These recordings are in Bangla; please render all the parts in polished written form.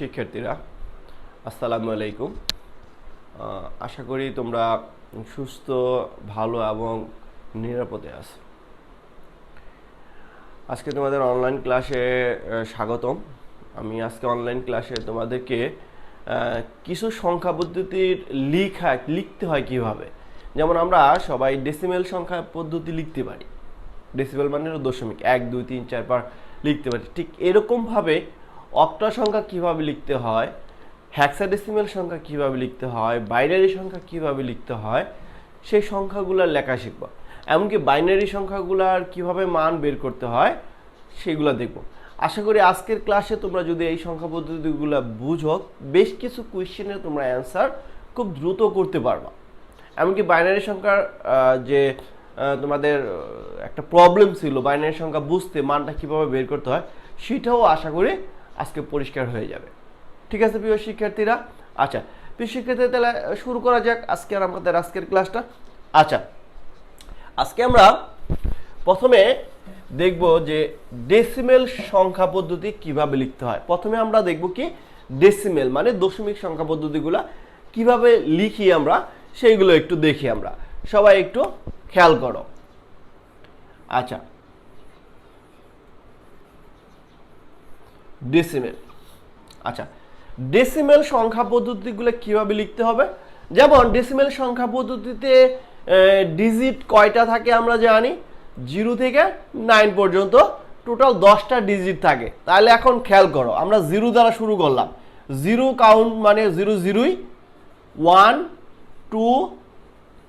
শিক্ষার্থীরা আসসালামু আলাইকুম। আশা করি তোমরা সুস্থ, ভালো এবং নিরাপদে আছো। আজকে তোমাদের অনলাইন ক্লাসে স্বাগতম। আমি আজকে অনলাইন ক্লাসে তোমাদেরকে কিছু সংখ্যা পদ্ধতির লিখতে হয় কিভাবে। যেমন আমরা সবাই ডেসিমেল সংখ্যা পদ্ধতি লিখতে পারি, ডেসিমেল মানে দশমিক 1 2 3 4 5 লিখতে পারি। ঠিক এরকমভাবে অক্টা সংখ্যা কিভাবে লিখতে হয়, হেক্সাডেসিমেল সংখ্যা কিভাবে লিখতে হয়, বাইনারি সংখ্যা কিভাবে লিখতে হয়, সেই সংখ্যাগুলোর লেখা শিখব। এমনকি বাইনারি সংখ্যাগুলোর কিভাবে মান বের করতে হয় সেগুলো দেখব। আশা করি আজকের ক্লাসে তোমরা যদি এই সংখ্যা পদ্ধতিগুলো বুঝো, বেশ কিছু কোয়েশ্চেনের তোমরা অ্যান্সার খুব দ্রুত করতে পারবা। এমনকি বাইনারি সংখ্যার যে তোমাদের একটা প্রবলেম ছিল বাইনারি সংখ্যা বুঝতে, মানটা কিভাবে বের করতে হয়, সেটাও আশা করি আজকে পরিষ্কার হয়ে যাবে। ঠিক আছে প্রিয় শিক্ষার্থীরা? আচ্ছা প্রিয় শিক্ষার্থীরা, তাহলে শুরু করা যাক আমাদের আজকের ক্লাসটা। আচ্ছা, আজকে আমরা প্রথমে দেখব যে ডেসিমেল সংখ্যা পদ্ধতি কিভাবে লিখতে হয়। প্রথমে আমরা দেখব কি ডেসিমেল মানে দশমিক সংখ্যা পদ্ধতিগুলা কিভাবে লিখি আমরা, সেইগুলো একটু দেখি। আমরা সবাই একটু খেয়াল করো। আচ্ছা, ডেসিমেল। আচ্ছা, ডেসিমেল সংখ্যা পদ্ধতিগুলো কিভাবে লিখতে হবে। যেমন ডেসিমেল সংখ্যা পদ্ধতিতে ডিজিট কয়টা থাকে আমরা জানি, 0 থেকে 9 পর্যন্ত টোটাল 10টা ডিজিট থাকে। তাহলে এখন খেয়াল করো, আমরা 0 দ্বারা শুরু করলাম। 0 কাউন্ট মানে 0 0ই 1 2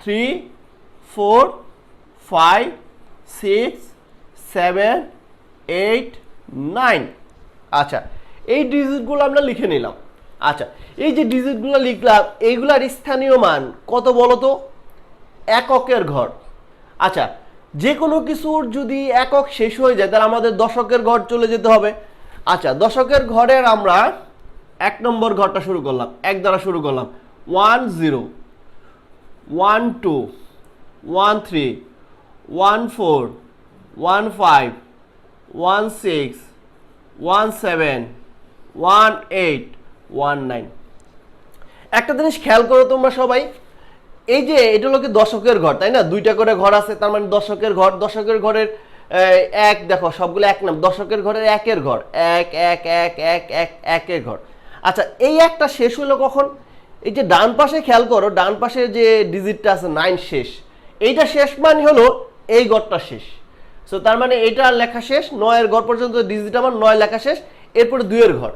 3 4 5 6 7 8 9। আচ্ছা, এই ডিজিটগুলো আমরা লিখে নিলাম। আচ্ছা, এই যে ডিজিটগুলো লিখলাম, এইগুলার স্থানীয় মান কত বলো তো? এককের ঘর। আচ্ছা, যে কোনো কিছুর যদি একক শেষ হয়ে যায় তাহলে আমাদের দশকের ঘর চলে যেতে হবে। আচ্ছা, দশকের ঘরের আমরা 1 নম্বর ঘরটা শুরু করলাম, 1 দ্বারা শুরু করলাম। 1 0 1 2 1 3 1 4 1 5 1 6 1 7 1 8 1 9। একটা জিনিস খেয়াল করো তোমরা সবাই, এই যে এটা হলো কি দশকের ঘর, তাই না? 2টা করে ঘর আছে, তার মানে দশকের ঘর। দশকের ঘরের এক দেখো সবগুলো এক নাম, দশকের ঘরের একের ঘর 1 1 1 1 1 একের ঘর। আচ্ছা, এই একটা শেষ হলো কখন? এই যে ডান পাশে খেয়াল করো, ডান পাশে যে ডিজিটটা আছে 9 শেষ, এইটা শেষ মানে হলো এই ঘরটা শেষ। সো তার মানে এটা লেখা শেষ, 9 এর ঘর পর্যন্ত ডিজিট আমার 9 লেখা শেষ। এরপরে 2 এর ঘর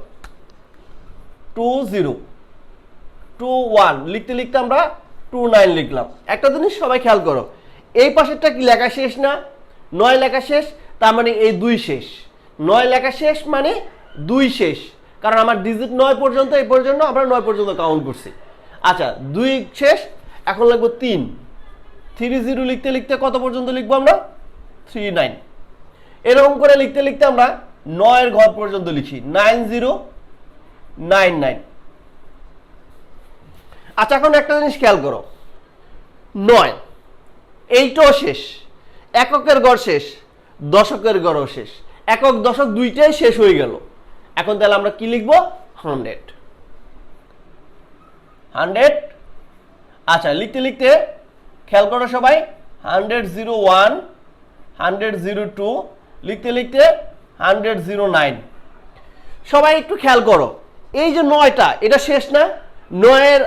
2 0 2 1 লিখতে লিখতে আমরা 2 9 লিখলাম। একটা জিনিস সবাই খেয়াল করো, এই পাশেরটা কি লেখা শেষ না? 9 লেখা শেষ, তার মানে এই 2 শেষ। 9 লেখা শেষ মানে 2 শেষ, কারণ আমার ডিজিট 9 পর্যন্ত, এই পর্যন্ত আমরা 9 পর্যন্ত কাউন্ট করছি। আচ্ছা, 2 শেষ, এখন লিখবো 3 3 0 লিখতে লিখতে কত পর্যন্ত লিখবো আমরা? 3 9। এরকম করে লিখতে লিখতে আমরা 9 এর ঘর পর্যন্ত লিখি, 9 0 9 9। আচ্ছা, এখন একটা জিনিস খেয়াল করো, 9 এইটাও শেষ, এককের ঘর শেষ, দশকের ঘরও শেষ, একক দশক দুইটাই শেষ হয়ে গেল। এখন তাহলে আমরা কি লিখবো? 100 100। আচ্ছা, লিখতে লিখতে খেয়াল করো সবাই, 100 0 1 100 0 2 লিখতে লিখতে 100 0 9। সবাই একটু খেয়াল করো, এই যে 9টা এটা শেষ না? 9 এর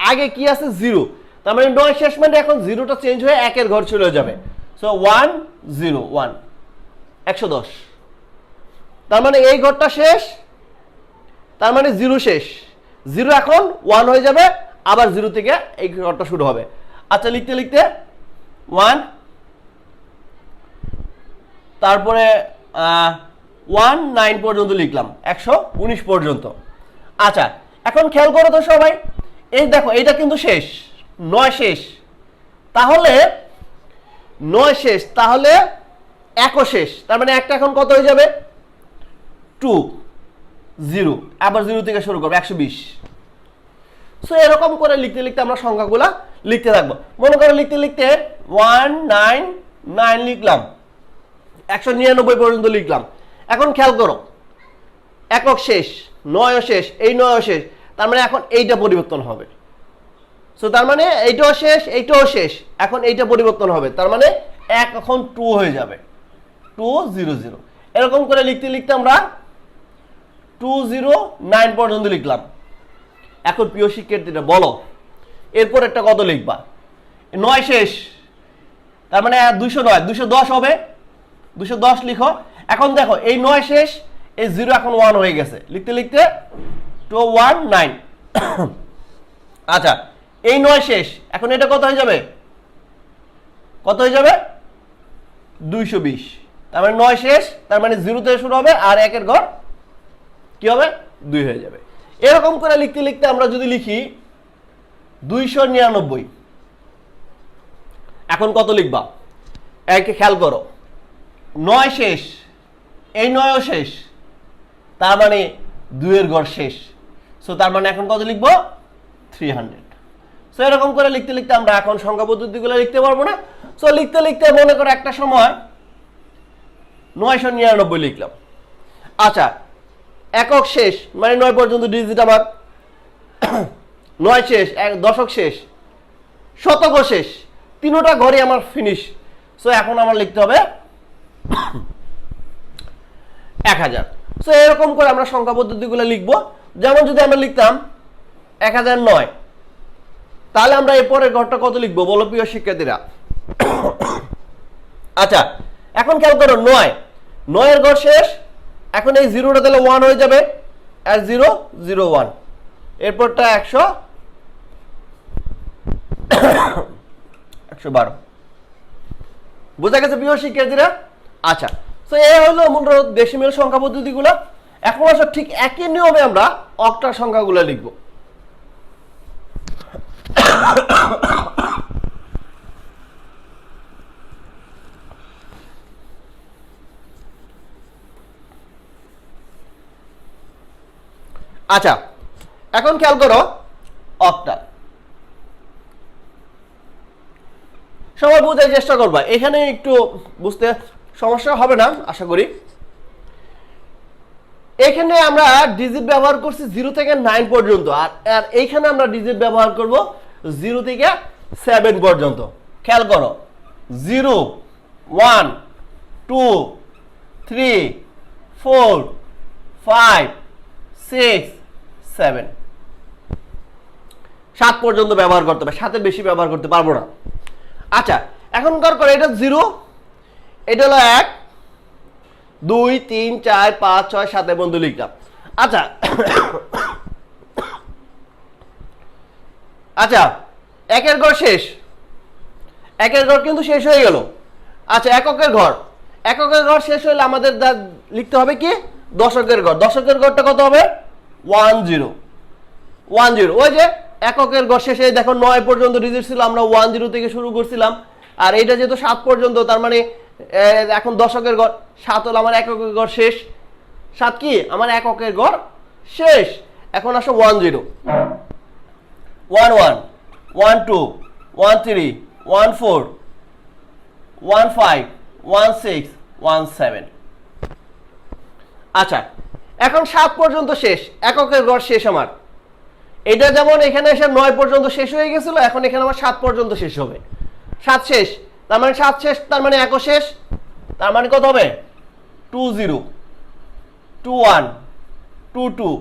আগে কি আছে? 0। তার মানে 9 শেষ মানে এখন 0টা চেঞ্জ হয়ে একের ঘর চলে যাবে। সো 1 0 1 110। তার মানে এই ঘরটা শেষ, তার মানে 0 শেষ, 0 এখন 1 হয়ে যাবে, আবার 0 থেকে এই ঘরটা শুরু হবে। আচ্ছা, লিখতে লিখতে 1, তারপরে 1 9 পর্যন্ত লিখলাম, 119 পর্যন্ত। আচ্ছা, এখন খেয়াল করো তো সবাই, এই দেখো এটা কিন্তু শেষ, 9 শেষ, তাহলে 9 শেষ, তাহলে 1 শেষ, তার মানে একটা এখন কত হয়ে যাবে? 2 0, আবার 0 থেকে শুরু করবো, 120। সো এরকম করে লিখতে লিখতে আমরা সংখ্যাগুলা লিখতে থাকবো। মনে করো লিখতে লিখতে 1 9 9 লিখলাম, 199 পর্যন্ত লিখলাম। এখন খেয়াল করো, একক শেষ, 9ও শেষ, এই 9ও শেষ, তার মানে এখন এইটা পরিবর্তন হবে। সো তার মানে এইটাও শেষ, এইটাও শেষ, এখন এইটা পরিবর্তন হবে, তার মানে 1 এখন 2 হয়ে যাবে, 2 0 0। এরকম করে লিখতে লিখতে আমরা 209 পর্যন্ত লিখলাম। এখন প্রিয় শিক্ষার্থীরা বলো এরপর একটা কত লিখবা? 9 শেষ, তার মানে 209, 210 হবে, 210 লিখো। এখন দেখো এই 9 শেষ, এই 0 এখন 1 হয়ে গেছে, লিখতে লিখতে 219। আচ্ছা এই 9 শেষ, এখন এটা কত হয়ে যাবে? কত হয়ে যাবে? 220। তার মানে 9 শেষ, তার মানে 0 থেকে শুরু হবে, আর 1 এর ঘর কি হবে? 2 হয়ে যাবে। এরকম করে লিখতে লিখতে আমরা যদি লিখি 299, এখন কত লিখবা? একে খেয়াল করো, 9 শেষ, এই 9ও শেষ, তার মানে 2 এর ঘর শেষ। সো তার মানে এখন কত লিখবো? 300। সো এরকম করে লিখতে লিখতে আমরা এখন সংখ্যা পদ্ধতিগুলো লিখতে পারবো না। সো লিখতে লিখতে মনে করো একটা সময় 999 লিখলাম। আচ্ছা একক শেষ, মানে 9 পর্যন্ত ডিজিট আমার, 9 শেষ, দশক শেষ, শতক শেষ, তিনোটা ঘরে আমার ফিনিশ। সো এখন আমার লিখতে হবে 1000। সো এরকম করে আমরা সংখ্যা পদ্ধতিগুলো লিখবো। যেমন যদি আমরা লিখতাম 1009, তাহলে আমরা এই পরের ঘরটা কত লিখবো বলো প্রিয় শিক্ষার্থীরা? আচ্ছা এখন খেয়াল করো, 9 এর ঘর শেষ, এখন এই 0টা তাহলে 1 হয়ে যাবে, আর 0 0 1, এরপরটা 112। বোঝা গেছে প্রিয় শিক্ষার্থীরা? আচ্ছা তো এই হলো মূলত ডেসিমেল সংখ্যা পদ্ধতিগুলো। এখন আসলে ঠিক একই নিয়মে আমরা অক্টাল সংখ্যাগুলো লিখব। আচ্ছা এখন খেয়াল করো অক্টাল, সবাই বোঝার চেষ্টা করবা, এখানে একটু বুঝতে সমস্যা হবে না আশা করি। এখানে আমরা ডিজিট ব্যবহার করছি 0 থেকে 9 পর্যন্ত, আর এইখানে আমরা ডিজিট ব্যবহার করব 0 থেকে 7 পর্যন্ত। খেয়াল করো 0 1 2 3 4 5 6 7, 7 পর্যন্ত ব্যবহার করতে হবে, 7 এর বেশি ব্যবহার করতে পারবো না। আচ্ছা এখন করে এটা 0, এটা হলো 1 2 3 4 5 6 7 বন্ধু লিখলাম। আচ্ছা আচ্ছা একের ঘর শেষ, একের ঘর কিন্তু শেষ হয়ে গেল। আচ্ছা এককের ঘর, এককের ঘর শেষ হলে আমাদের লিখতে হবে কি? দশকের ঘর। দশকের ঘরটা কত হবে? 10 10। ওই যে এককের ঘর শেষে দেখো 9 পর্যন্ত ডিজিট ছিল, আমরা 10 থেকে শুরু করছিলাম, আর এইটা যেহেতু 7 পর্যন্ত, তার মানে এখন দশকের ঘর 7 হলো আমার এককের ঘর শেষ। 7 কি? আমার এককের ঘর শেষ। এখন আসো 10 1 1 1 2 1 3 1 4 1 5 1 6 1 7। আচ্ছা এখন 7 পর্যন্ত শেষ, এককের ঘর শেষ আমার। এটা যেমন এখানে এসে 9 পর্যন্ত শেষ হয়ে গেছিল, এখন এখানে আমার 7 পর্যন্ত শেষ হবে। 7 শেষ, তার মানে 7 শেষ, তার মানে একও শেষ, তার মানে কত হবে? 2 0 2 1 2 2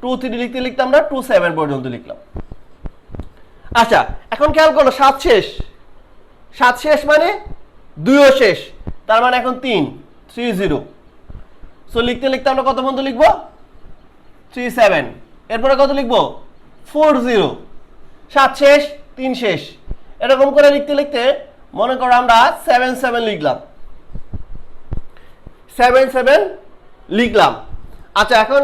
2 3 লিখতে লিখতে আমরা 2 7 পর্যন্ত লিখলাম। আচ্ছা এখন খেয়াল করো 7 শেষ, 7 শেষ মানে 2ও শেষ, তার মানে এখন 3 3 0। সো লিখতে লিখতে আমরা কত পর্যন্ত লিখবো? 3 7। এরপরে কত লিখবো? 4 0। 7 শেষ 3 শেষ, এরকম করে লিখতে লিখতে মনে করো আমরা 7 7 লিখলাম, 7 7 লিখলাম। আচ্ছা এখন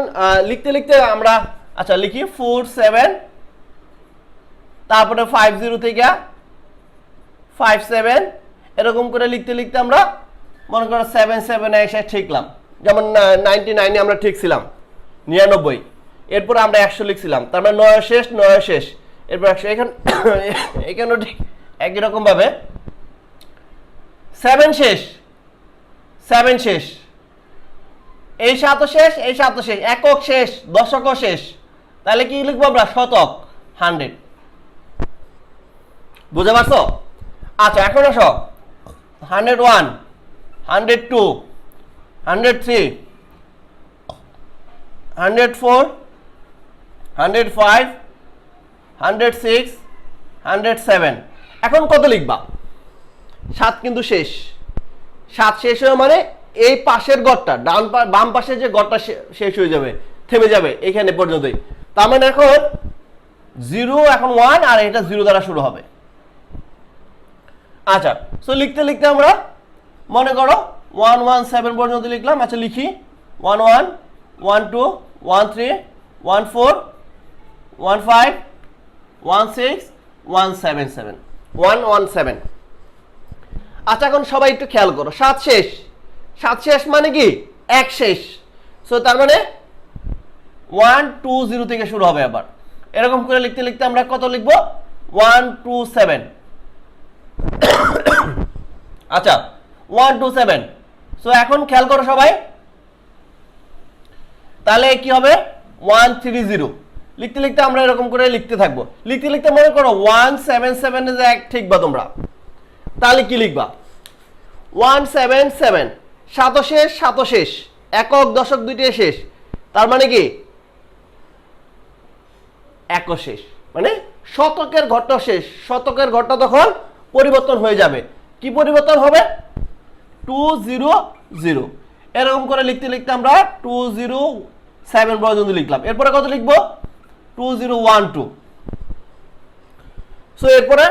লিখতে লিখতে আমরা আচ্ছা লিখি 4 7, তারপরে 5 0 থেকে 5 7, এরকম করে লিখতে লিখতে আমরা মনে করো 7 7 এসে ঠিকলাম। যেমন 99 আমরা ঠিক ছিলাম, 99, এরপরে আমরা 100 লিখছিলাম, তার মানে 9 শেষ 9 শেষ, এরপর 100। এখানেও ঠিক একই রকম ভাবে 7 শেষ 7 শেষ এই 7ও শেষ, এই 7ও শেষ, একক শেষ, দশকও শেষ, তাহলে কি লিখবো আমরা? শতক, 100। বুঝতে পারছো? আচ্ছা, এখন আসো 101, 102, 103, 104, 105, 106, 107। এখন কত লিখবা? 7 কিন্তু শেষ। 7 শেষ হয়ে মানে এই পাশের ঘরটা, বাম পাশের যে ঘরটা শেষ হয়ে যাবে, থেমে যাবে এখানে পর্যন্তই। তার মানে এখন 0, এখন 1, আর এটা 0 দ্বারা শুরু হবে। আচ্ছা, সো লিখতে লিখতে আমরা মনে করো 117 পর্যন্ত লিখলাম। আচ্ছা, লিখি 11, 12, 13, 14, 15, 16, 177, 117। আচ্ছা, এখন সবাই একটু খেয়াল করো, 7 শেষ। 7 শেষ মানে কি? 1 শেষ। সো তার মানে 120 থেকে শুরু হবে। আবার এরকম করে লিখতে লিখতে আমরা কত লিখবো? 127। আচ্ছা, 127। সো এখন খেয়াল করো সবাই, তাহলে কি হবে? 130। লিখতে লিখতে আমরা এরকম করে লিখতে থাকবো। লিখতে লিখতে মনে করো 177 এ এক ঠিকবা তোমরা, তাহলে কি লিখবা? 177, 7ও শেষ, 7ও শেষ, একক দশক দুইটাই শেষ, তার মানে কি? একও শেষ, মানে শতকের ঘরটা শেষ। শতকের ঘরটা তখন পরিবর্তন হয়ে যাবে। কি পরিবর্তন হবে? 200। এরকম করে লিখতে লিখতে আমরা 207 পর্যন্ত লিখলাম। এরপরে কত লিখবো? 2012। সো এরপরে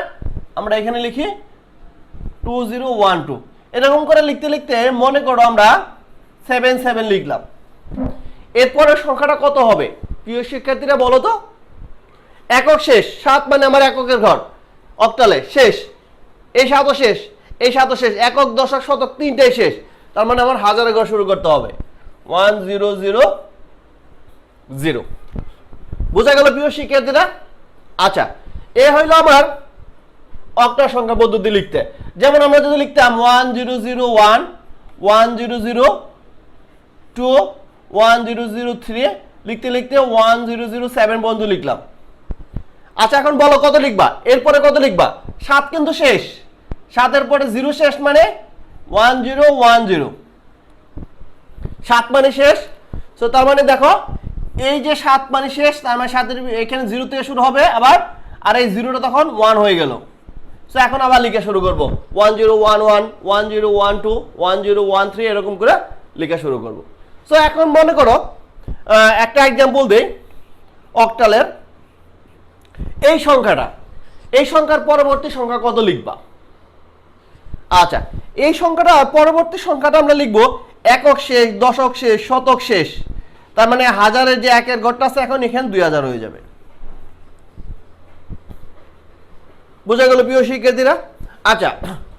আমরা এখানে লিখি 2012। এরকম করে লিখতে লিখতে মনে করো আমরা 77 লিখলাম। এরপরে সংখ্যাটা কত হবে প্রিয় শিক্ষার্থীরা বলো তো? একক শেষ, 7 মানে আমার এককের ঘর, অক্টালে শেষ, এই 7ও শেষ, এই 7ও শেষ, একক দশক শতক তিনটাই শেষ, তার মানে আমার হাজারের ঘর শুরু করতে হবে 1000। বোঝা গেল প্রিয় শিক্ষার্থীরা? আচ্ছা, এ হইল আমার অক্টাল সংখ্যা পদ্ধতি লিখতে। যেমন আমরা যদি লিখতাম 1001, 1002, 1003, লিখতে লিখতে 1007 পর্যন্ত লিখলাম। আচ্ছা, এখন বলো কত লিখবা? এরপরে কত লিখবা? 7 কিন্তু শেষ, 7 এর পরে 0 শেষ মানে 1010। 7 মানে শেষ। সো তার মানে দেখো, এই যে 7 মানে শেষ, তার মানে 7 এর এখানে 0 থেকে শুরু হবে আবার, আর এই 0টা তখন 1 হয়ে গেল। সো এখন আবার লিখা শুরু করব 1011, 1012, 1013, এরকম করে লেখা শুরু করব। সো এখন মনে করো একটা एग्जांपल দেই অক্টালের। এই সংখ্যাটা, এই সংখ্যার পরবর্তী সংখ্যা কত লিখবা? আচ্ছা, এই সংখ্যাটা পরবর্তী সংখ্যাটা আমরা লিখব একক শেষ, দশক শেষ, শতক শেষ, তার মানে হাজারের যে একের ঘরটা আছে এখন এখানে 2000 হয়ে যাবে। বোঝা গেল প্রিয় শিক্ষার্থীরা? আচ্ছা,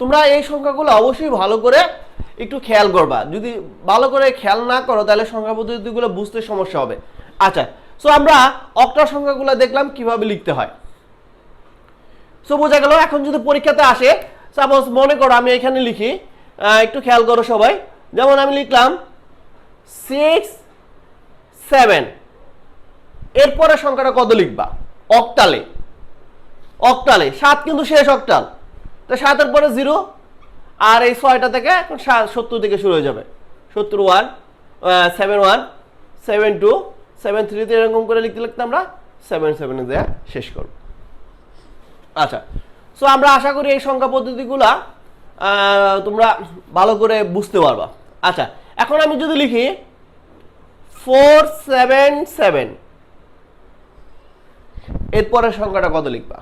তোমরা এই সংখ্যাগুলো অবশ্যই ভালো করে একটু খেয়াল করবা। যদি ভালো করে খেয়াল না করো তাহলে সংখ্যা পদ্ধতিগুলো বুঝতে সমস্যা হবে। আচ্ছা, সো আমরা অক্টাল সংখ্যাগুলো দেখলাম কিভাবে লিখতে হয়। সো বোঝা গেল। এখন যদি পরীক্ষাতে আসে, সাপোজ মনে করো আমি এখানে লিখি, একটু খেয়াল করো সবাই, যেমন আমি লিখলাম 6, 7, এরপরে সংখ্যাটা কত লিখবা? অক্টালে, অক্টালে 7 কিন্তু শেষ অক্টাল, তো 7 এর পরে 0, আর এই 6টা থেকে এখন 70 থেকে শুরু হয়ে যাবে, 71, 71, 72, 73, এরকম করে লিখতে লিখতে আমরা 77 দিয়ে শেষ করব। আচ্ছা, সো আমরা আশা করি এই সংখ্যা পদ্ধতিগুলা তোমরা ভালো করে বুঝতে পারবা। আচ্ছা, এখন আমি যদি লিখি 477, এরপরের সংখ্যাটা কত লিখবা?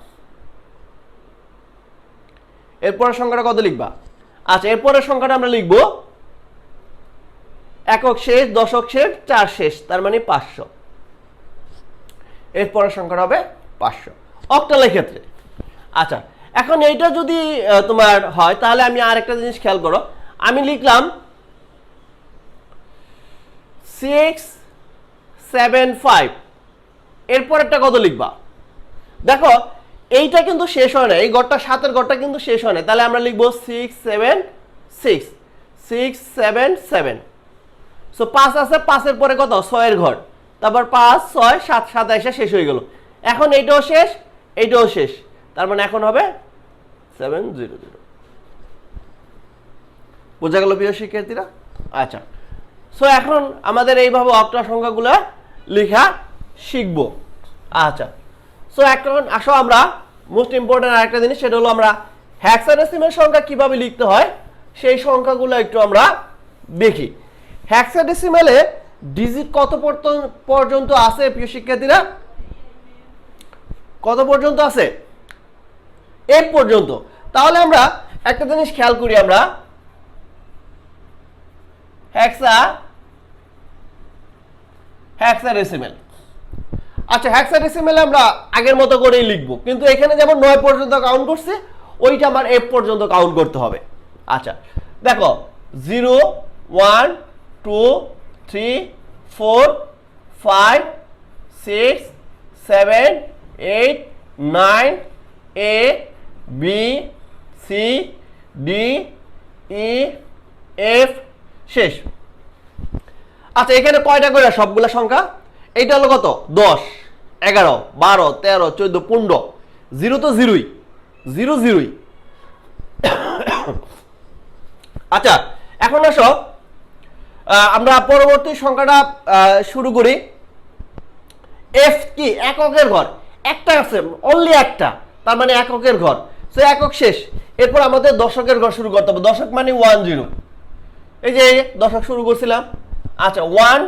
এরপরের সংখ্যাটা কত লিখবা? আচ্ছা, এরপরের সংখ্যাটা আমরা লিখব একক শেষ, দশক শেষ, 4 শেষ, তার মানে 500। এরপরের সংখ্যাটা হবে 500 অক্টালের ক্ষেত্রে। আচ্ছা, এখন এইটা যদি তোমার হয় তাহলে আমি আরেকটা জিনিস খেয়াল করো, আমি লিখলাম 675, এরপরেরটা কত লিখবা? দেখো এইটা কিন্তু শেষ হয় না, এই ঘরটা 7 এর ঘরটা কিন্তু শেষ হয় না, তাহলে আমরা লিখব 676, 677। সো 5 আছে, 5-এর পরে কত 6-এর ঘর, তারপর 5 6 7 7 এসে শেষ হয়ে গেল। এখন এইটাও শেষ, এইটাও শেষ, তার মানে এখন হবে 700। বোঝা গেল প্রিয় শিক্ষার্থীরা? আচ্ছা, সো এখন আমাদের এইভাবে অক্টাল সংখ্যাগুলো লেখা শিখবো। আচ্ছা, সো এখন আসো আমরা মোস্ট ইম্পর্টেন্ট আরেকটা জিনিস, সেটা হলো আমরা হেক্সাডেসিমাল সংখ্যা কিভাবে লিখতে হয় সেই সংখ্যাগুলো একটু আমরা দেখি। হেক্সাডেসিমালে ডিজিট কত পর্যন্ত আছে প্রিয় শিক্ষার্থীরা? কত পর্যন্ত আছে? 8 পর্যন্ত। তাহলে আমরা একটা জিনিস খেয়াল করি, আমরা হেক্সাডেসিমাল। আচ্ছা, হেক্সাডেসিমালে আমরা আগের মতো করেই লিখবো, কিন্তু এখানে যেমন 9 পর্যন্ত কাউন্ট করছে, ওইটা আমার 8 পর্যন্ত কাউন্ট করতে হবে। আচ্ছা দেখো, 0 1 2 3 4 5 6 7 8 9 A B C D E F শেষ। আচ্ছা, এখানে কয়টা করে সবগুলা সংখ্যা? এইটা হলো কত? 10 11 12 13 14 15। 0 তো 0ই, 0 0ই। আচ্ছা, এখন আসো আমরা পরবর্তী সংখ্যাটা শুরু করি। এফ কি? এককের ঘর। একটা আছে, অনলি একটা, তার মানে এককের ঘর। সো একক শেষ, এরপর আমাদের দশকের ঘর শুরু করতে হবে। দশক মানে 10। এই যে দশক শুরু করছিলাম। আচ্ছা, 1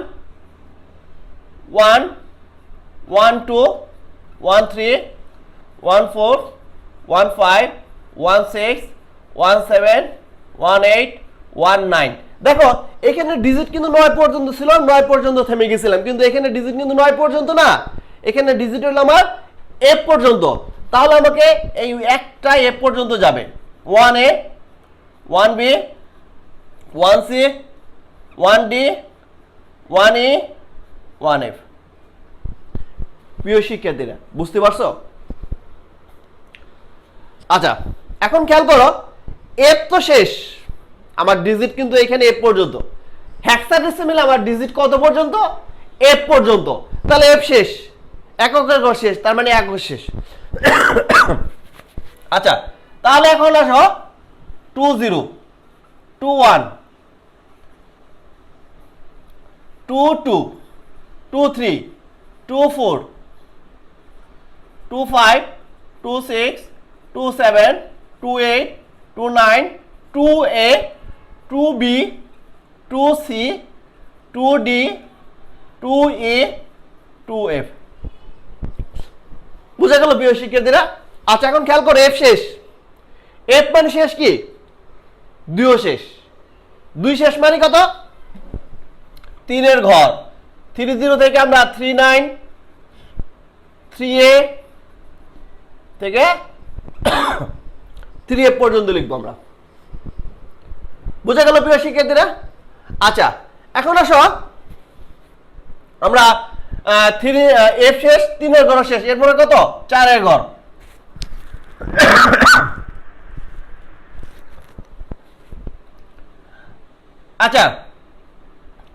1 1 2 1 3 1 4 1 5 1 6 1 7 1 8 1 9। দেখো এখানে ডিজিট কিন্তু 9 পর্যন্ত ছিল, 9 পর্যন্ত থেমে গেছিলাম, কিন্তু এখানে ডিজিট কিন্তু 9 পর্যন্ত না, এখানে ডিজিট হলো আমার এফ পর্যন্ত। তাহলে আমাকে এই একটা এফ পর্যন্ত যাবে। 1A 1B 1C 1D 1E 1F। প্রিয় শিক্ষার্থীরা, বুঝতে পারছো? আচ্ছা, এখন খেয়াল করো, এফ তো শেষ, আমার ডিজিট কিন্তু এখানে এফ পর্যন্ত। হেক্সাডেসিমালে আমার ডিজিট কত পর্যন্ত? এফ পর্যন্ত। তাহলে এফ শেষ, এককের ঘর শেষ, তার মানে একক শেষ। আচ্ছা, তাহলে এখন আসো 20 21 22 23 24 25 26 27 28 29 2A 2B 2C 2D 2E 2F। বুঝা গেল প্রিয় শিক্ষার্থীরা? আচ্ছা, এখন খেয়াল করো, এফ শেষ। এফ মানে শেষ কি? 2 শেষ। 2 শেষ মানে কত? 3-এর ঘর। 30 থেকে আমরা 39 3A থেকে 3F পর্যন্ত লিখবো আমরা। বুঝা গেল প্রিয় শিক্ষার্থীরা? আচ্ছা, এখন আসো আমরা 3F শেষ, 3-এর ঘর শেষ, এরপরে কত? 4-এর ঘর। আচ্ছা,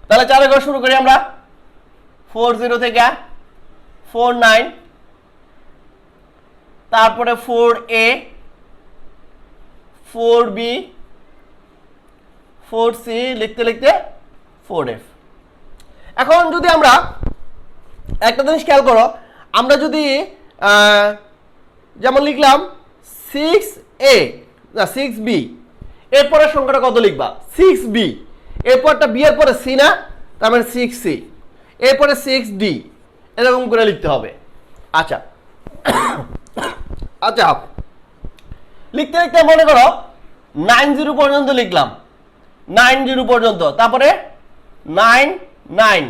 তাহলে 4-এর ঘর শুরু করি আমরা। 40 থেকে 49, তারপরে 4A 4B 4C লিখতে লিখতে 4F। এখন যদি আমরা একটা জিনিস খেয়াল করো, আমরা যদি যেমন লিখলাম 6A না 6B, এরপরের সংখ্যাটা কত লিখবা? 6B, এরপরটা বি এর পরে সি না, তার মানে 6C, এরপরে 6D, এরকম করে লিখতে হবে। আচ্ছা আচ্ছা, লিখতে লিখতে মনে করো 90 পর্যন্ত লিখলাম, 90 পর্যন্ত, তারপরে 9 9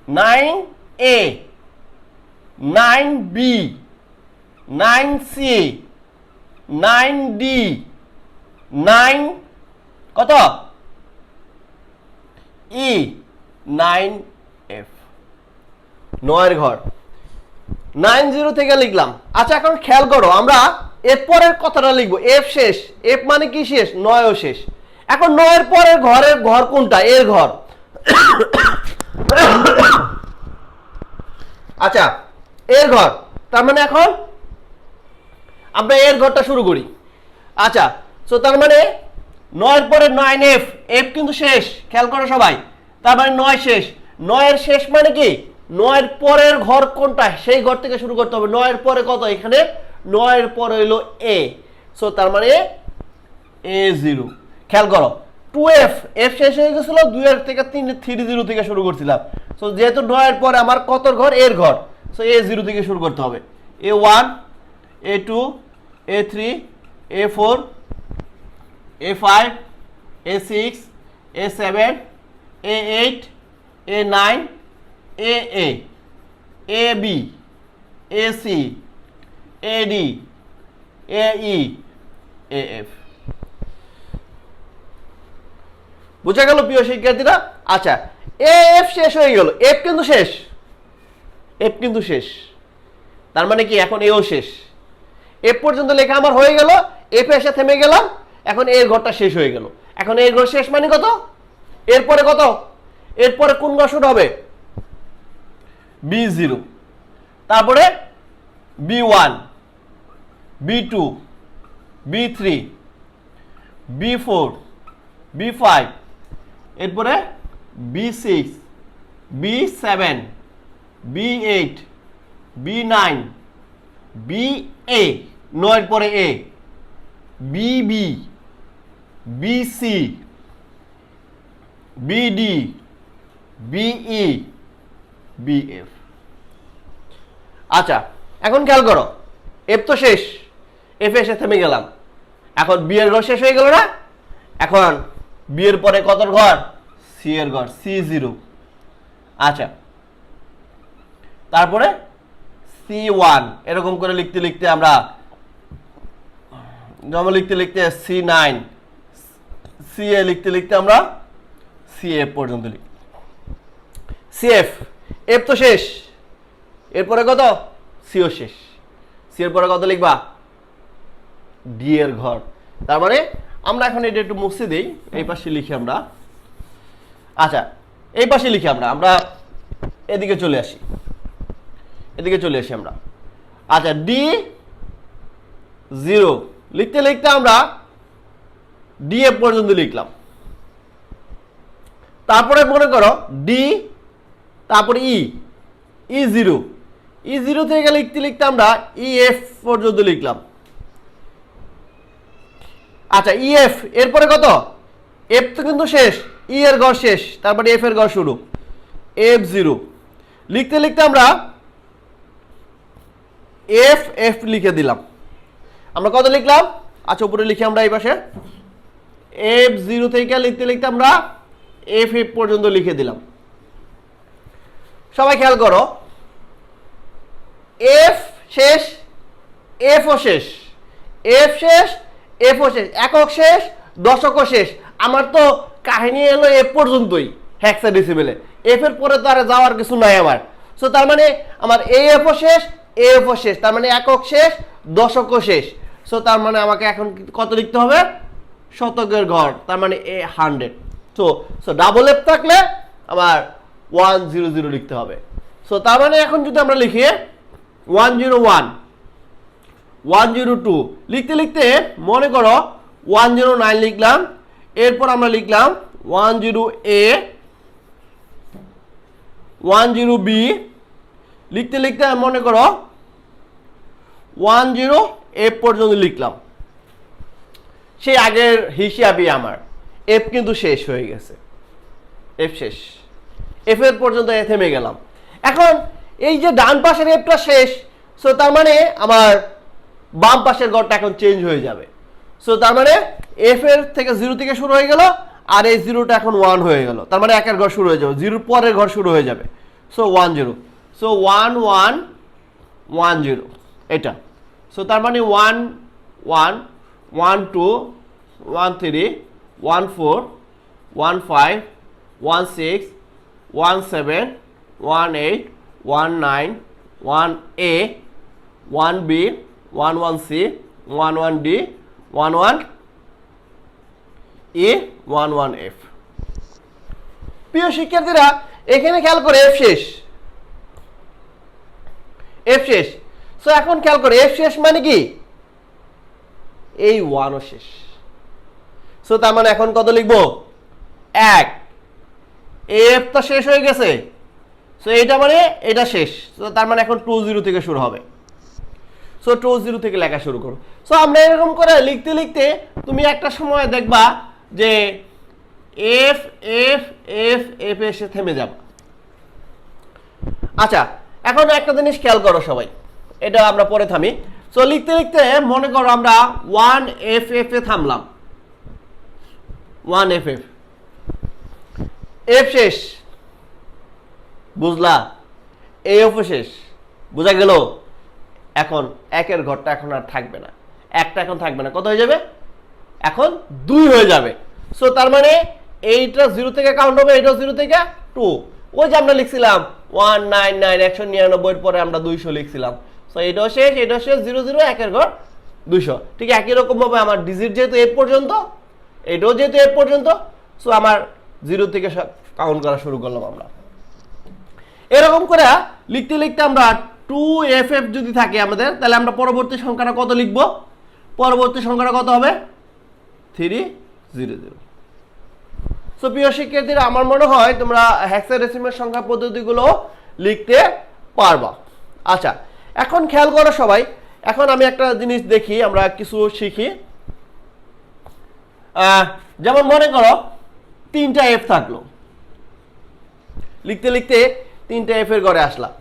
9A 9B 9C 9D 9 কত E 9F, 9-এর ঘর। 90 থেকে লিখলাম। আচ্ছা, এখন খেয়াল করো, আমরা এরপরের কথাটা লিখবো। এফ শেষ, এফ মানে কি শেষ? 9ও শেষ। এখন 9-এর পরের ঘরের ঘর কোনটা? এর ঘর। আচ্ছা, এর ঘর, তার মানে এখন আমরা এর ঘরটা শুরু করি। আচ্ছা, সো তার মানে 9 পরে 9f, f কিন্তু শেষ, খেয়াল করো সবাই। তার মানে 9 শেষ, 9 এর শেষ মানে কি 9 এর পরের ঘর কোনটা সেই ঘর থেকে শুরু করতে হবে। 9 এর পরে কত, এখানে 9 এর পরে হইলো a, সো তার মানে a0। খেয়াল করো 2f, f শেষ হয়ে গেছিল 2 এর থেকে 30 থেকে শুরু করছিলাম। সো যেহেতু 9 এর পরে আমার কত ঘর, এর ঘর, সো a0 থেকে শুরু করতে হবে। a1, a2, a3, a4, a5, a6, a7, a8, a9, aa, ab, ac, ad, ae, af। বুঝা গেল প্রিয় শিক্ষার্থীরা? আচ্ছা, এফ শেষ হয়ে গেল, এফ কিন্তু শেষ, এফ কিন্তু শেষ, তার মানে কি এখন এও শেষ। এফ পর্যন্ত লেখা আমার হয়ে গেল, এফ এসে থেমে গেলাম, এখন এর ঘরটা শেষ হয়ে গেল। এখন এর ঘর শেষ মানে কত, এরপরে কত, এরপরে কোন ঘর শুরু হবে, b0, তারপরে b1, b2, b3, b4, b5, এরপরে b6, b7, b8, b9, ba, 9 পরে a, bb, bc, bd, be, bf। আচ্ছা, এখন খেয়াল করো, এফ তো শেষ, এফ এসে থেমে গেলাম, এখন বি এর ঘর শেষ হয়ে গেল না, এখন বি এর পরে কত ঘর, সি এর ঘর, c0। আচ্ছা, তারপরে c1, এরকম করে লিখতে লিখতে আমরা যেমন লিখতে লিখতে c9, ca লিখতে লিখতে আমরা cf পর্যন্ত লিখি। cf, f তো শেষ, এরপরে কত, সিও শেষ, সি এর পরে কত লিখবা, ডি এর ঘর। তার মানে আমরা এখন এটা একটু মুছে দিই, এই পাশে লিখি আমরা। আচ্ছা, এই পাশে লিখি আমরা এদিকে চলে আসি, এদিকে চলে আসি আমরা। আচ্ছা, d0 লিখতে লিখতে আমরা df পর্যন্ত লিখলাম। তারপরে মনে করো ডি, তারপরে e0, e0 থেকে লিখতে লিখতে আমরা ef পর্যন্ত লিখলাম। আচ্ছা, ef, এরপরে কত, f তো কিন্তু শেষ, e এর ঘর শেষ, তারপরে f এর ঘর শুরু, f0 লিখতে লিখতে আমরা f লিখে দিলাম। আমরা কত লিখলাম, আচ্ছা উপরে লিখি আমরা এই পাশে, f0 থেকে লিখতে লিখতে আমরা f পর্যন্ত লিখে দিলাম। সবাই খেয়াল করো, f শেষ, f ও শেষ, f শেষ, f ও শেষ, একক শেষ, দশকও শেষ। আমার তো কাহিনী এলো f পর্যন্তই হেক্সাডেসিমেলে, f এর পরে তো আর যাওয়ার কিছু নাই আমার। সো তার মানে আমার af ও শেষ, af ও শেষ, তার মানে একক শেষ, দশকও শেষ। সো তার মানে আমাকে এখন কত লিখতে হবে, শতকের ঘর, তার মানে 100। সো ডাবল এফ থাকলে আমার 100 লিখতে হবে। সো তার মানে এখন যদি আমরা লিখি 101, 102 লিখতে লিখতে মনে করো 109 লিখলাম, এরপর আমরা লিখলাম 10a, 10b লিখতে লিখতে মনে করো 10f পর্যন্ত লিখলাম। সেই আগের হিসাবই আমার এফ কিন্তু শেষ হয়ে গেছে, এফ শেষ, এফ এর পর্যন্ত থেমে গেলাম। এখন এই যে ডান পাশের এফটা শেষ, সো তার মানে আমার বাম পাশের ঘরটা এখন চেঞ্জ হয়ে যাবে। সো তার মানে এফ এর থেকে 0 থেকে শুরু হয়ে গেল, আর এই 0টা এখন 1 হয়ে গেল, তার মানে একের ঘর শুরু হয়ে যাবে, 0 পরের ঘর শুরু হয়ে যাবে। সো 10, সো 1 1 1 0 এটা। সো তার মানে 1 1 1 2 1 3 1 4 1 5 1 6 1 7 1 8 1 9 1 a 1 b 1 1 c 1 1 d 1 1 e 1 1 f। প্রিয় শিক্ষার্থীরা এখানে খেয়াল করে এফ শেষ, এফ শেষ। সো এখন খেয়াল করে এফ শেষ মানে কি এই ওয়ানও শেষ। সো তার মানে এখন কত লিখবো 1, এফ তো শেষ হয়ে গেছে, সো এটা মানে এটা শেষ। সো তার মানে এখন 2 0 থেকে শুরু হবে। সো 2 0 থেকে লেখা শুরু করো। সো আমরা এরকম করে লিখতে লিখতে তুমি একটা সময় দেখবা যে এফ এফ এফ এফ এসে থেমে যাবে। আচ্ছা এখন একটা জিনিস খেয়াল করো সবাই, এটা আমরা পরে থামি। সো লিখতে লিখতে মনে করো আমরা 1 এফ এফ এ থামলাম, 1 এফ এফ, এফ শেষ, বুঝলা, এফ শেষ, বুঝা গেল। এখন একের ঘরটা এখন আর থাকবে না, একটা এখন থাকবে না, কত হয়ে যাবে এখন 2 হয়ে যাবে। সো তার মানে এইটা 0 থেকে কাউন্ট হবে, এইটা 0 থেকে 2। ওই যে আমরা লিখছিলাম 199 199 এর পরে আমরা 200 লিখছিলাম। সো এটাও শেষ, এটাও শেষ, 0 0 একের ঘর 200। ঠিক একই রকম ভাবে আমার ডিজিট যেহেতু 8 পর্যন্ত, এটাও যেহেতু 8 পর্যন্ত, সো আমার 0 থেকে কাউন্ট করা শুরু করলাম আমরা। এরকম করে লিখতে লিখতে আমরা 2FF যদি থাকে আমাদের, তাহলে আমরা পরবর্তী সংখ্যাটা কত লিখব? পরবর্তী সংখ্যাটা কত হবে? 300। সো প্রিয় শিক্ষার্থীরা, আমার মনে হয় তোমরা হেক্সাডেসিমাল সংখ্যা পদ্ধতিগুলো লিখতে পারবা। আচ্ছা এখন খেয়াল করো সবাই, এখন আমি একটা জিনিস দেখি, আমরা কিছু শিখি। যেমন মনে করো 3টা F থাকলো, লিখতে লিখতে 3টা F এর ঘরে আসলাম।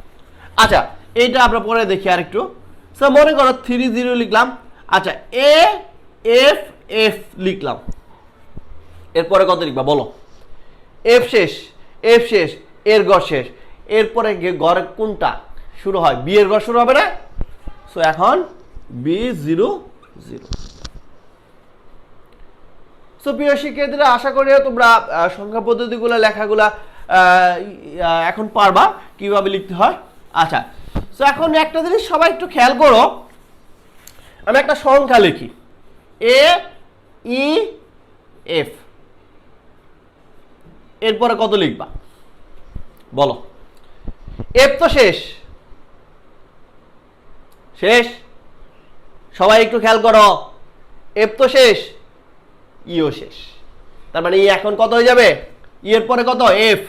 আচ্ছা এইটা আমরা পরে দেখি আরেকটু। সো মনে করো 30 লিখলাম। আচ্ছা এ এফ এফ লিখলাম, এরপরে কত লিখবা বলো? এফ শেষ, এফ শেষ, এর ঘর শেষ, এরপরে ঘর কোনটা শুরু হয়? বি এর ঘর শুরু হবে না? সো এখন B00। সো প্রিয় শিক্ষার্থীরা, আশা করি তোমরা সংখ্যা পদ্ধতিগুলো লেখাগুলা এখন পারবা কিভাবে লিখতে হয়। আচ্ছা সো এখন একটা জিনিস সবাই একটু খেয়াল করো, আমি একটা সংখ্যা লিখি এ ই এফ, এরপরে কত লিখবা বলো? এফ তো শেষ, শেষ, সবাই একটু খেয়াল করো, এফ তো শেষ, ইও শেষ। তার মানে ই এখন কত হয়ে যাবে? ই এর পরে কত? এফ,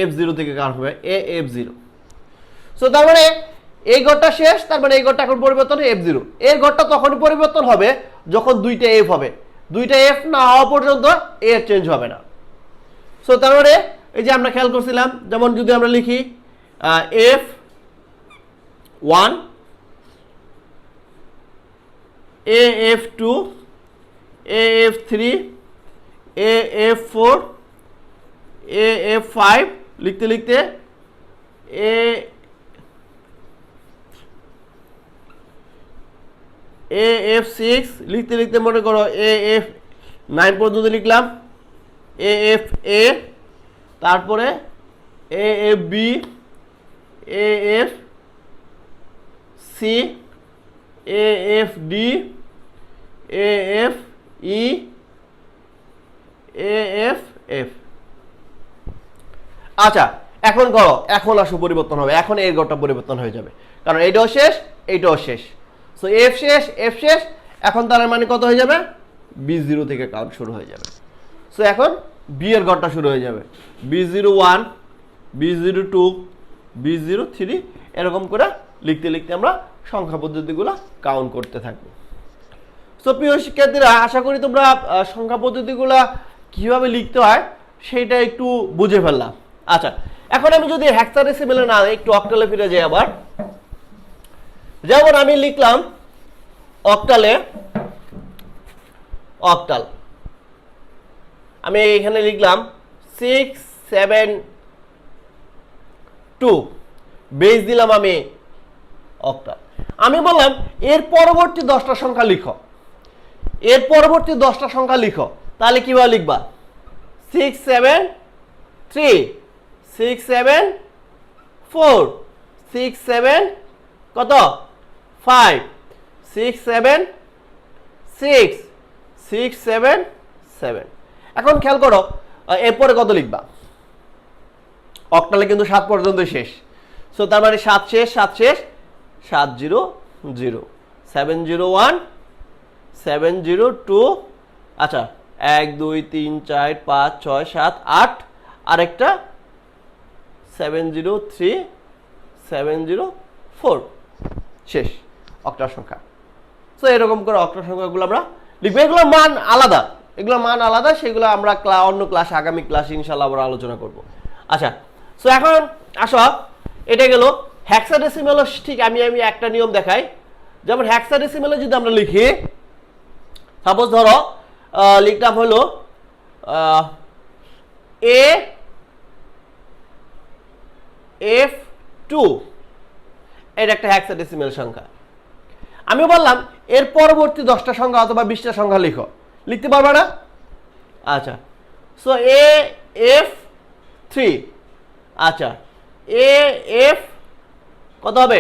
F0 থেকে কাউন্ট হবে F0। সো তার মানে এই ঘরটা শেষ, তার মানে এই ঘরটা এখন পরিবর্তন F0। এর ঘরটা তখনই পরিবর্তন হবে যখন 2টা F হবে, 2টা F না হওয়া পর্যন্ত এর চেঞ্জ হবে না। সো তার মানে এই যে আমরা খেয়াল করছিলাম, যেমন যদি আমরা লিখি F1 AF2 AF3 AF4 AF5 লিখতে লিখতে AF6 লিখতে লিখতে মনে করো AF9 পর্যন্ত লিখলাম, AFA, তারপরে AFB AFC AFD AFE AFF। আচ্ছা এখন করো, এখন আসো পরিবর্তন হবে, এখন এর ঘরটা পরিবর্তন হয়ে যাবে, কারণ এইটাও শেষ, এইটাও শেষ। সো এফ শেষ, এফ শেষ, এখন তার মানে কত হয়ে যাবে? B0 থেকে কাউন্ট শুরু হয়ে যাবে। সো এখন বি এর ঘরটা শুরু হয়ে যাবে, B01 B02 B03, এরকম করে লিখতে লিখতে আমরা সংখ্যা পদ্ধতিগুলো কাউন্ট করতে থাকবো। সো প্রিয় শিক্ষার্থীরা, আশা করি তোমরা সংখ্যা পদ্ধতিগুলো কিভাবে লিখতে হয় সেটা একটু বুঝে ফেললাম। আচ্ছা এখন আমি যদি হেক্সাডেসিমেলে না একটু অক্টালে ফিরে যাই আবার, যেমন আমি লিখলাম অক্টালে, অক্টাল আমি এখানে লিখলাম 672, বেস দিলাম আমি অক্টাল। আমি বললাম এর পরবর্তী 10টা সংখ্যা লিখো, এর পরবর্তী 10টা সংখ্যা লিখো, তাহলে কিভাবে লিখবা? 673 674 67 কত 5 676 677। এখন খেয়াল করো এরপরে কত লিখবা? অক্টালে কিন্তু 7 পর্যন্ত শেষ। সো তার মানে 7 শেষ 7 শেষ 700 701 702 আচ্ছা 1 2 3 4 5 6 7 8 আরেকটা 703 704 শেষ অক্টাল সংখ্যা। সো এরকম করে অক্টাল সংখ্যাগুলো আমরা লিখবো। এগুলো মান আলাদা, এগুলো মান আলাদা, সেগুলো আমরা অন্য ক্লাসে আগামী ক্লাসে ইনশাআল্লাহ আমরা আলোচনা করব। আচ্ছা সো এখন আসো এটা গেল হেক্সাডেসিমেল। ঠিক আমি একটা নিয়ম দেখাই। যেমন হেক্সাডেসিমেলে যদি আমরা লিখি, সাপোজ ধরো লিখলাম হলো AF2, এটা একটা হেক্সাডেসিমেল সংখ্যা। আমি বললাম এর পরবর্তী 10টা সংখ্যা অথবা 20টা সংখ্যা লিখো, লিখতে পারবে না? আচ্ছা সো AF3, আচ্ছা AF কত হবে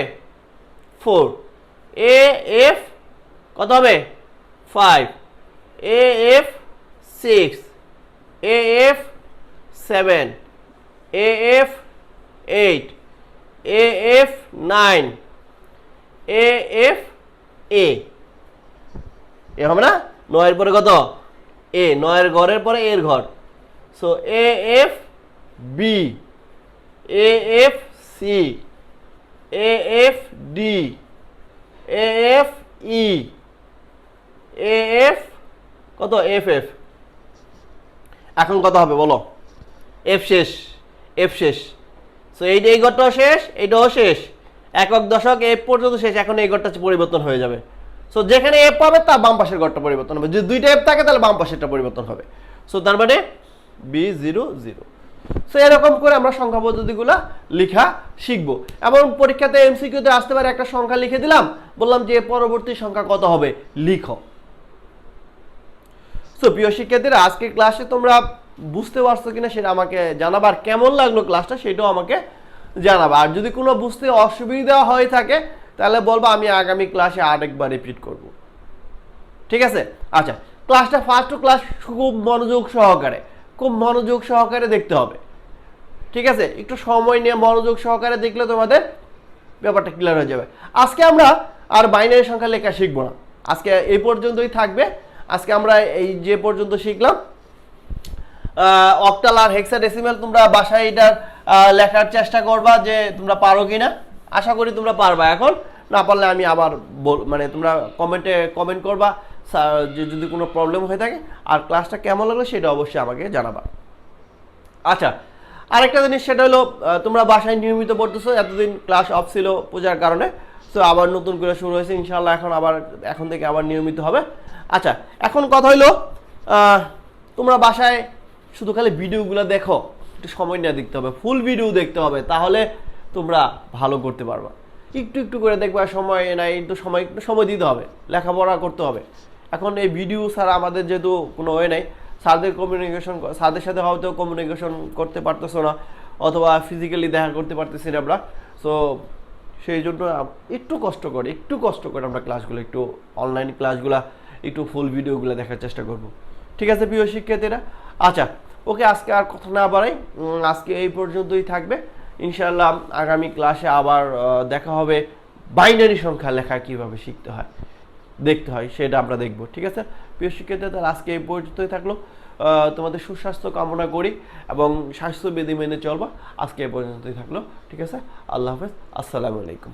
4, AF কত হবে 5, AF6, AF7, AF8, AF9, AFA, এ হবে না? 9 এর পরে কত? A, 9 এর ঘরের পরে এর ঘর। So AFB, AFC, AFD, AFE, AF কত? FF। এখন কত হবে বলো? F শেষ, F শেষ। সো এই ঘরটাও শেষ, এইটাও শেষ, একক দশক F পর্যন্ত শেষ। এখন এই ঘরটা পরিবর্তন হয়ে যাবে। সো যেখানে F পাবে তার বাম পাশের ঘরটা পরিবর্তন হবে। যদি দুইটা F থাকে তাহলে বাম পাশেরটা পরিবর্তন হবে। সো তার মানে B00। সো এরকম করে আমরা সংখ্যা পদ্ধতিগুলো লেখা শিখবো। এবং পরীক্ষাতে এমসিকিউতে আসতে পারে একটা সংখ্যা লিখে দিলাম, বললাম যে পরবর্তী সংখ্যা কত হবে লিখো। সো প্রিয় শিক্ষার্থীরা, আজকে ক্লাসে তোমরা বুঝতে পারছো কিনা সেটা আমাকে জানাবা, আর কেমন লাগলো ক্লাসটা সেটাও আমাকে জানাবা। আর যদি কোনো বুঝতে অসুবিধা হয়ে থাকে তাহলে বলবা, আমি আগামী ক্লাসে আরেকবার রিপিট করব। ঠিক আছে? আচ্ছা, ক্লাসটা ফার্স্ট ক্লাস খুব মনোযোগ সহকারে দেখতে হবে। ঠিক আছে? একটু সময় নিয়ে মনোযোগ সহকারে দেখলে তোমাদের ব্যাপারটা ক্লিয়ার হয়ে যাবে। আজকে আমরা আর বাইনারি সংখ্যা লেখা শিখবো না, আজকে এই পর্যন্তই থাকবে। আজকে আমরা এই যে পর্যন্ত শিখলাম অক্টাল আর হেক্সাডেসিমেল। তোমরা বাসায় এটার লেখার চেষ্টা করবা যে তোমরা পারো কিনা। আশা করি তোমরা পারবা। এখন না পারলে আমি আবার মানে তোমরা কমেন্ট করবা যে যদি কোনো প্রবলেম হয়ে থাকে। আর ক্লাসটা কেমন লাগলো সেটা অবশ্যই আমাকে জানাবা। আচ্ছা, আরেকটা জিনিস সেটা হলো তোমরা বাসায় নিয়মিত পড়তেছো, এতদিন ক্লাস অফ ছিল পূজার কারণে। সো আবার নতুন করে শুরু হয়েছে ইনশাআল্লাহ, এখন থেকে আবার নিয়মিত হবে। আচ্ছা, এখন কথা হইলো তোমরা বাসায় শুধু খালি ভিডিওগুলো দেখো, একটু সময় নিয়ে দেখতে হবে, ফুল ভিডিও দেখতে হবে, তাহলে তোমরা ভালো করতে পারবা। একটু করে দেখবা, সময় নাই, একটু সময় দিতে হবে, লেখাপড়া করতে হবে। এখন এই ভিডিও ছাড়া আমাদের যেহেতু কোনো ওয়ে নাই, স্যারদের সাথে হয়তো কমিউনিকেশন করতে পারতেছো না, অথবা ফিজিক্যালি দেখা করতে পারতেছি না আমরা। সো সেই জন্য একটু কষ্ট করে আমরা ক্লাসগুলো, একটু অনলাইন ক্লাসগুলো, একটু ফুল ভিডিওগুলো দেখার চেষ্টা করব। ঠিক আছে প্রিয় শিক্ষার্থীরা? আচ্ছা ওকে, আজকে আর কথা না বাড়াই, আজকে এই পর্যন্তই থাকবে। ইনশাআল্লাহ আগামী ক্লাসে আবার দেখা হবে। বাইনারি সংখ্যা লেখা কিভাবে শিখতে হয়, দেখতে হয়, সেটা আমরা দেখব। ঠিক আছে প্রিয় শিক্ষার্থীরা, তাহলে আজকে এই পর্যন্তই থাকলো। তোমাদের সুস্বাস্থ্য কামনা করি এবং স্বাস্থ্যবিধি মেনে চলবা। আজকে এই পর্যন্তই থাকলো। ঠিক আছে, আল্লাহ হাফেজ, আসসালামু আলাইকুম।